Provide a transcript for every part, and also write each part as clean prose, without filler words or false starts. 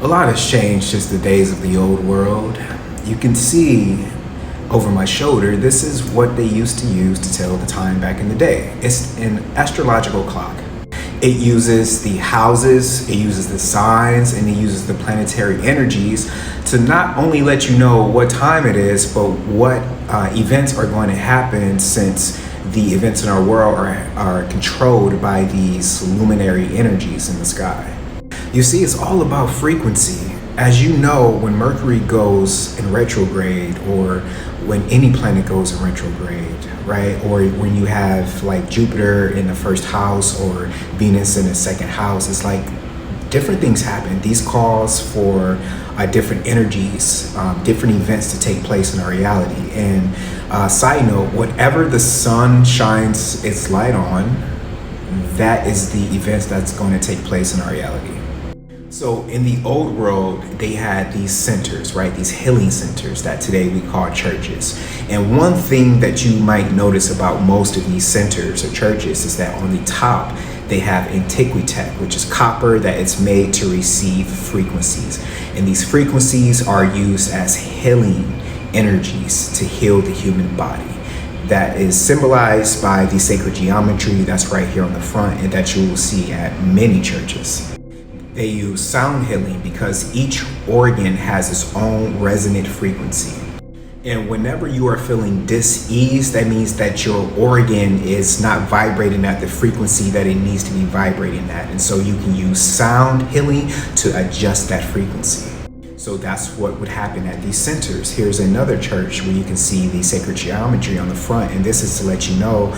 A lot has changed since the days of the old world. You can see over my shoulder, this is what they used to use to tell the time back in the day. It's an astrological clock. It uses the houses, it uses the signs, and it uses the planetary energies to not only let you know what time it is, but what events are going to happen, since the events in our world are controlled by these luminary energies in the sky. You see, it's all about frequency. As you know, when Mercury goes in retrograde, or when any planet goes in retrograde, right? Or when you have like Jupiter in the first house or Venus in the second house, it's like different things happen. These calls for different energies, different events to take place in our reality. And side note, whatever the sun shines its light on, that is the events that's going to take place in our reality. So in the old world, they had these centers, right? These healing centers that today we call churches. And one thing that you might notice about most of these centers or churches is that on the top, they have antiquitech, which is copper that is made to receive frequencies. And these frequencies are used as healing energies to heal the human body. That is symbolized by the sacred geometry that's right here on the front, and that you will see at many churches. They use sound healing because each organ has its own resonant frequency. And whenever you are feeling dis-ease, that means that your organ is not vibrating at the frequency that it needs to be vibrating at. And so you can use sound healing to adjust that frequency. So that's what would happen at these centers. Here's another church where you can see the sacred geometry on the front. And this is to let you know,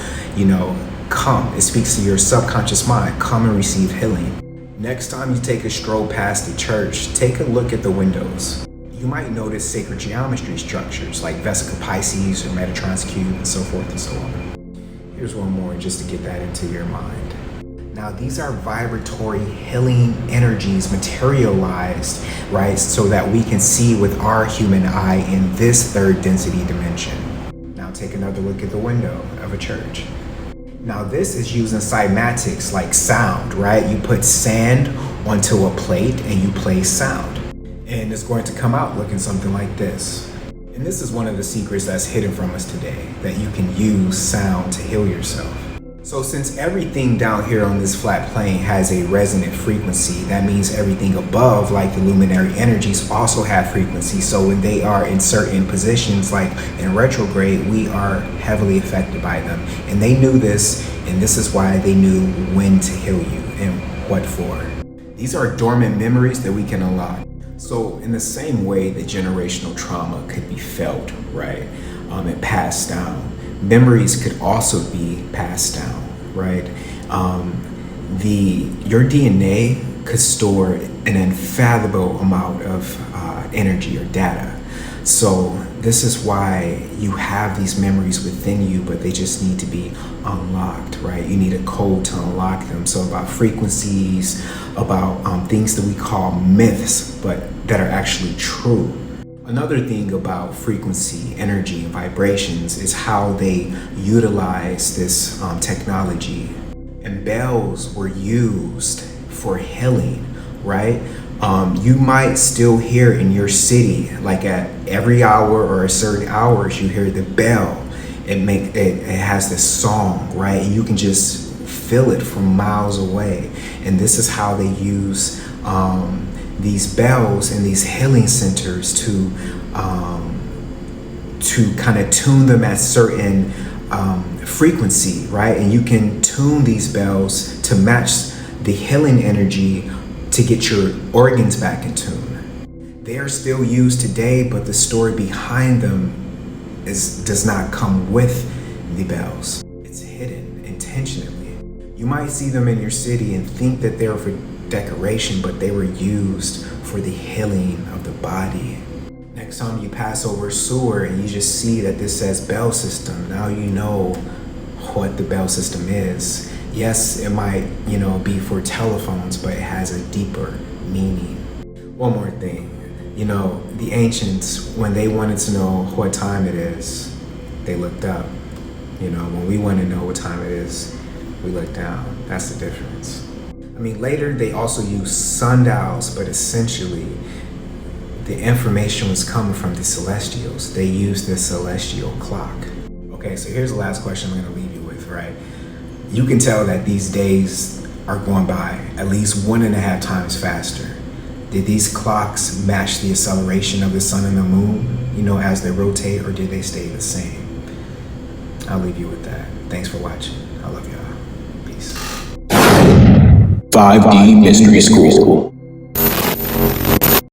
come. It speaks to your subconscious mind. Come and receive healing. Next time you take a stroll past the church, take a look at the windows. You might notice sacred geometry structures like Vesica Pisces or Metatron's cube and so forth and so on. Here's one more just to get that into your mind. Now, these are vibratory healing energies materialized, right? So that we can see with our human eye in this third density dimension. Now take another look at the window of a church. Now this is using cymatics like sound, right? You put sand onto a plate and you play sound. And it's going to come out looking something like this. And this is one of the secrets that's hidden from us today, that you can use sound to heal yourself. So since everything down here on this flat plane has a resonant frequency, that means everything above, like the luminary energies, also have frequency. So when they are in certain positions, like in retrograde, we are heavily affected by them. And they knew this, and this is why they knew when to heal you and what for. These are dormant memories that we can unlock. So in the same way that generational trauma could be felt, right, and passed down, memories could also be passed down, right? Your DNA could store an unfathomable amount of energy or data. So this is why you have these memories within you, but they just need to be unlocked, right? You need a code to unlock them. So about frequencies, about things that we call myths, but that are actually true. Another thing about frequency, energy, and vibrations is how they utilize this technology. And bells were used for healing, right? You might still hear in your city, like at every hour or a certain hours, you hear the bell. It has this song, right? And you can just feel it from miles away. And this is how they use these bells and these healing centers to kind of tune them at certain frequency, right? And you can tune these bells to match the healing energy to get your organs back in tune. They are still used today, but the story behind them does not come with the bells. It's hidden intentionally. You might see them in your city and think that they're for decoration, but they were used for the healing of the body. Next time you pass over a sewer and you just see that this says bell system, now you know what the bell system is. Yes, it might, be for telephones, but it has a deeper meaning. One more thing, the ancients, when they wanted to know what time it is, they looked up. When we want to know what time it is, we look down. That's the difference. I mean, later they also used sundials, but essentially the information was coming from the celestials. They used the celestial clock. Okay, so here's the last question I'm gonna leave you with, right? You can tell that these days are going by at least 1.5 times faster. Did these clocks match the acceleration of the sun and the moon, as they rotate, or did they stay the same? I'll leave you with that. Thanks for watching. I love y'all. Peace. 5D Mystery School.